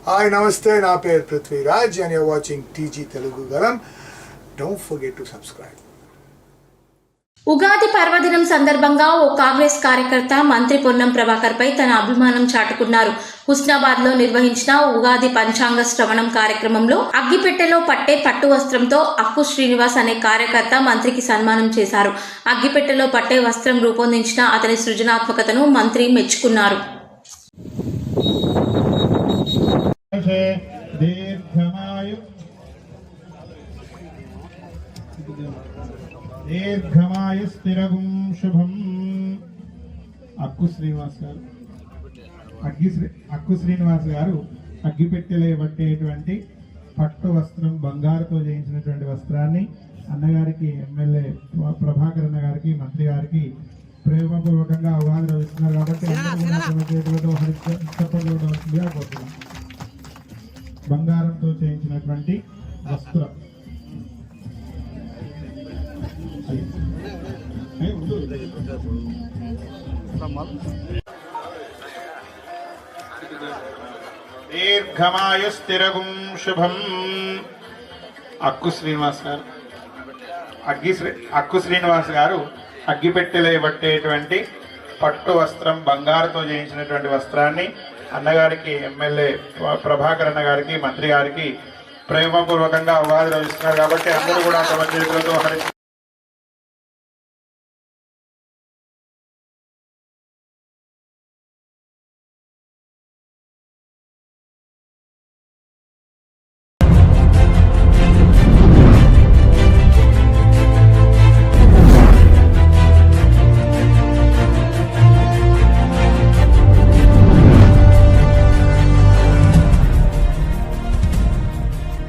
Hi, namaste. Na per Prithviraj and you're watching TG Telugu Galam. Don't forget to subscribe. Ugadi పర్వదినం సందర్భంగా ఓ కాంగ్రెస్ కార్యకర్త మంత్రి పొన్నం ప్రభాకర్ పై తన అభిమానం చాటుకున్నారు. హుస్నాబాద్ లో నిర్వహించిన ఉగాది పంచాంగ శ్రవణం కార్యక్రమంలో అగ్గిపెట్టెలో పట్టే పట్టు వస్త్రంతో అక్కు శ్రీనివాస్ అనే కార్యకర్త మంత్రికి సన్మానం చేశారు. అగ్గిపెట్టెలో పట్టే వస్త్రం రూపొందించిన అతని సృజనాత్మకతను మంత్రి మెచ్చుకున్నారు. దీర్ఘమాయు స్థిరగుం శుభం. అక్కు శ్రీనివాస్ గారు అగ్గిపెట్టెలే పట్టేటువంటి పట్టు వస్త్రం, బంగారుతో చేయించినటువంటి వస్త్రాన్ని అన్నగారికి, ఎమ్మెల్యే ప్రభాకర్ అన్న గారికి, మంత్రి గారికి ప్రేమపూర్వకంగా ఉగాది రోజు ఇస్తున్నారు కాబట్టి కోరుతున్నాం. బంగారంతో చేయించినటువంటి వస్త్రం దీర్ఘమాయు స్థిరగుం శుభం. అక్కు శ్రీనివాస్ గారు అగ్గిపెట్టెలే పట్టేటువంటి పట్టు వస్త్రం, బంగారుతో చేయించినటువంటి వస్త్రాన్ని అన్నగారికి, ఎమ్మెల్యే ప్రభాకర్ అన్న గారికి, మంత్రి గారికి ప్రేమపూర్వకంగా ఉగాది రోజు ఇస్తున్నారు కాబట్టి అందరూ కూడా తమ చేతులతో